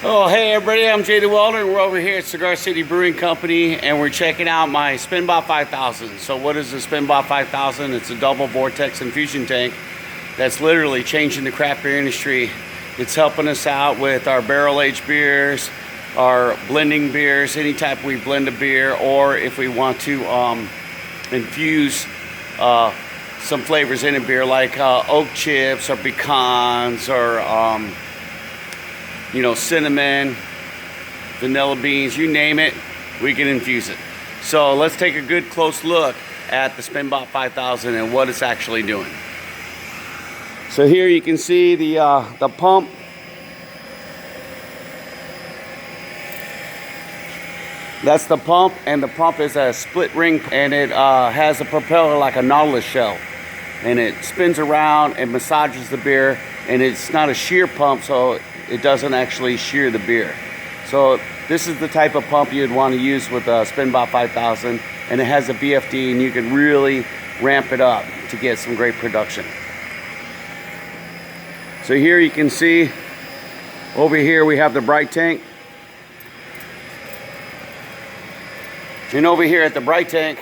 Oh, hey everybody, I'm Jay the Welder, and we're over here at Cigar City Brewing Company, and we're checking out my Spinbot 5000. So what is the Spinbot 5000? It's a double vortex infusion tank that's literally changing the craft beer industry. It's helping us out with our barrel-aged beers, our blending beers, any type we blend a beer, or if we want to infuse some flavors in a beer like oak chips or pecans or cinnamon, vanilla beans, you name it, we can infuse it. So let's take a good close look at the Spinbot 5000 and what it's actually doing. So here you can see the pump. That's the pump, and the pump is a split ring, and it has a propeller like a nautilus shell, and it spins around and massages the beer, and it's not a shear pump, so it doesn't actually shear the beer. So this is the type of pump you'd want to use with a Spinbot 5000, and it has a BFD, and you can really ramp it up to get some great production. So here you can see, over here we have the bright tank. And over here at the bright tank,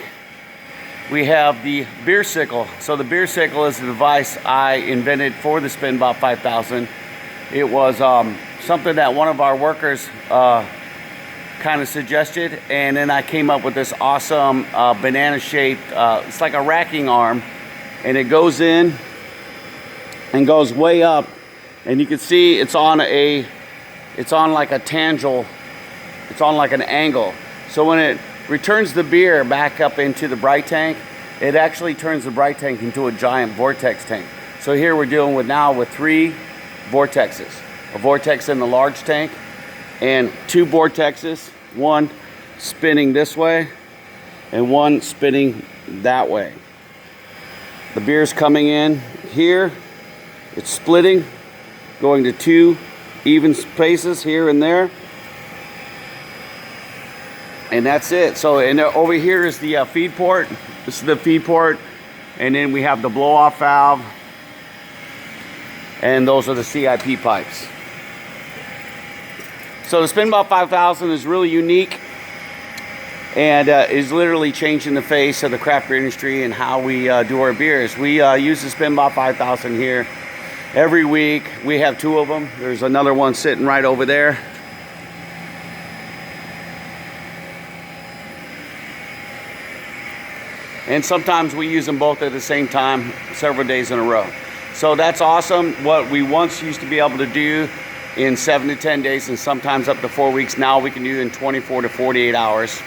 we have the beer sickle. So the beer sickle is the device I invented for the Spinbot 5000. It was something that one of our workers kind of suggested, and then I came up with this awesome banana-shaped, it's like a racking arm, and it goes in and goes way up, and you can see it's on like a tangent, it's on like an angle. So when it returns the beer back up into the bright tank, it actually turns the bright tank into a giant vortex tank. So here we're dealing with now with 3 vortexes. A vortex in the large tank and 2 vortexes, one spinning this way and one spinning that way. The beer's coming in here, it's splitting, going to 2 even spaces here and there. And that's it. So over here is the feed port. This is the feed port, and then we have the blow-off valve, and those are the CIP pipes. So the Spinbot 5000 is really unique, and is literally changing the face of the craft beer industry and how we do our beers. We use the Spinbot 5000 here every week. We have 2 of them. There's another one sitting right over there. And sometimes we use them both at the same time, several days in a row. So that's awesome. What we once used to be able to do in 7 to 10 days, and sometimes up to 4 weeks, now we can do in 24 to 48 hours.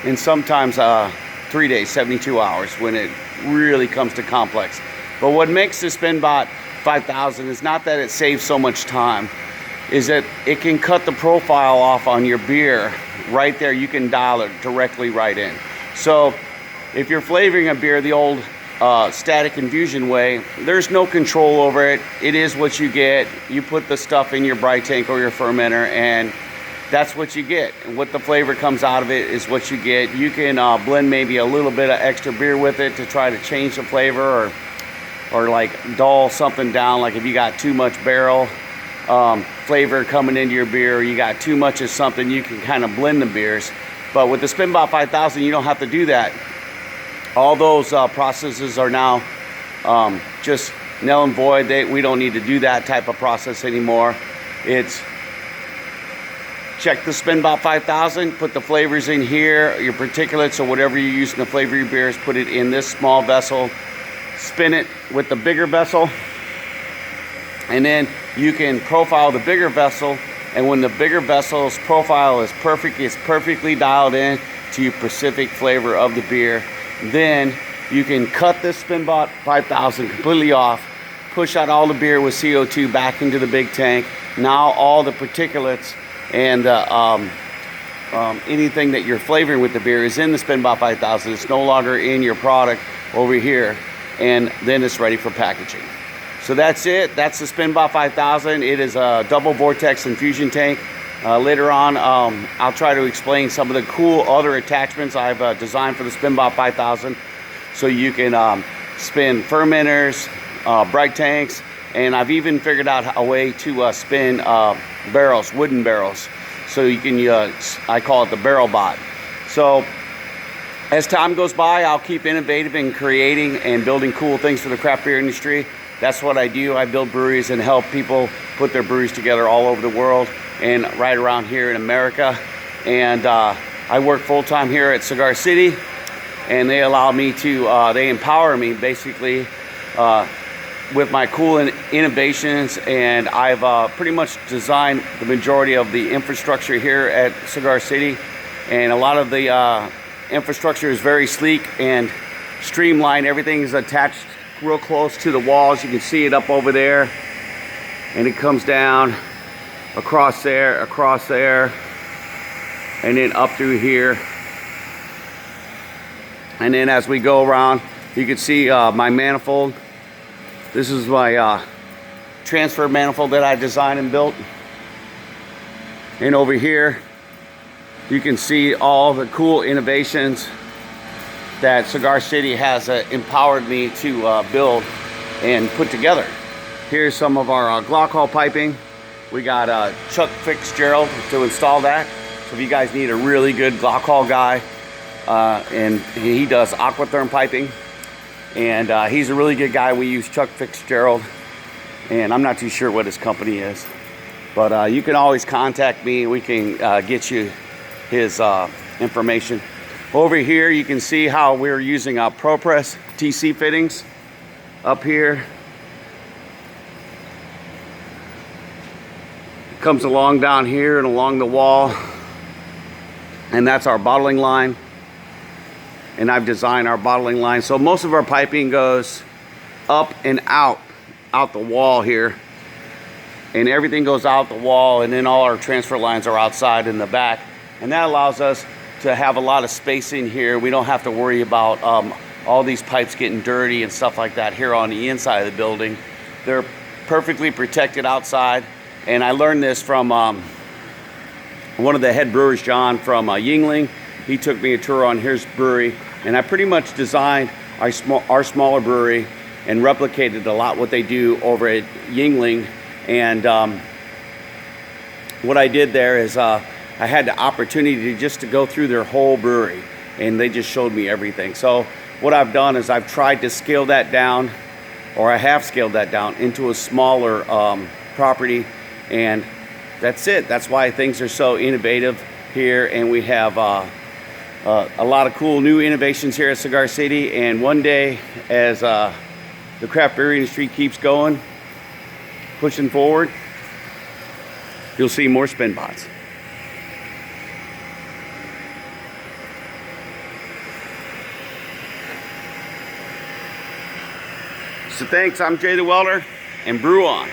And sometimes 3 days, 72 hours, when it really comes to complex. But what makes the Spinbot 5000 is not that it saves so much time, is that it can cut the profile off on your beer right there. You can dial it directly right in. So if you're flavoring a beer the old static infusion way, there's no control over it. It is what you get. You put the stuff in your bright tank or your fermenter, and that's what you get. And what the flavor comes out of it is what you get. You can blend maybe a little bit of extra beer with it to try to change the flavor, or like dull something down, like if you got too much barrel flavor coming into your beer, or you got too much of something, you can kind of blend the beers. But with the Spinbot 5000, you don't have to do that. All those processes are now just null and void. We don't need to do that type of process anymore. It's check the Spinbot 5000, put the flavors in here, your particulates or whatever you're using to flavor your beers, put it in this small vessel, spin it with the bigger vessel, and then you can profile the bigger vessel, and when the bigger vessel's profile is perfect, it's perfectly dialed in to your specific flavor of the beer, then you can cut this Spinbot 5000 completely off, push out all the beer with CO2 back into the big tank. Now all the particulates and anything that you're flavoring with the beer is in the Spinbot 5000. It's no longer in your product over here, and then it's ready for packaging. So that's it. That's the Spinbot 5000. It is a double vortex infusion tank. Later on, I'll try to explain some of the cool other attachments I've designed for the Spinbot 5000, so you can spin fermenters, bright tanks, And I've even figured out a way to spin barrels, wooden barrels. So you can, I call it the barrel bot. So as time goes by, I'll keep innovating and creating and building cool things for the craft beer industry. That's what I do. I build breweries and help people put their breweries together all over the world and right around here in America. And I work full-time here at Cigar City, and they allow me to, they empower me basically with my cool innovations, and I've pretty much designed the majority of the infrastructure here at Cigar City. And a lot of the infrastructure is very sleek and streamlined. Everything is attached real close to the walls. You can see it up over there, and it comes down across there, and then up through here. And then as we go around, you can see my manifold. This is my transfer manifold that I designed and built. And over here, you can see all the cool innovations that Cigar City has empowered me to build and put together. Here's some of our Glock piping. We got Chuck Fitzgerald to install that. So if you guys need a really good Glock guy, and he does Aquatherm piping, and he's a really good guy. We use Chuck Fitzgerald, and I'm not too sure what his company is, but you can always contact me. We can get you his information. Over here you can see how we're using ProPress TC fittings up here. It comes along down here and along the wall, and that's our bottling line. And I've designed our bottling line. So most of our piping goes up and out the wall here. And everything goes out the wall, and then all our transfer lines are outside in the back. And that allows us to have a lot of space in here. We don't have to worry about all these pipes getting dirty and stuff like that here on the inside of the building. They're perfectly protected outside. And I learned this from one of the head brewers, John, from Yuengling. He took me a tour on his brewery, and I pretty much designed our smaller brewery and replicated a lot what they do over at Yuengling. And what I did there is I had the opportunity to go through their whole brewery, and they just showed me everything. So what I've done is I've tried to scale that down, or I have scaled that down into a smaller property, and that's it. That's why things are so innovative here, and we have a lot of cool new innovations here at Cigar City. And one day, as the craft beer industry keeps going, pushing forward, you'll see more Spinbots. So thanks, I'm Jay the Welder, and brew on.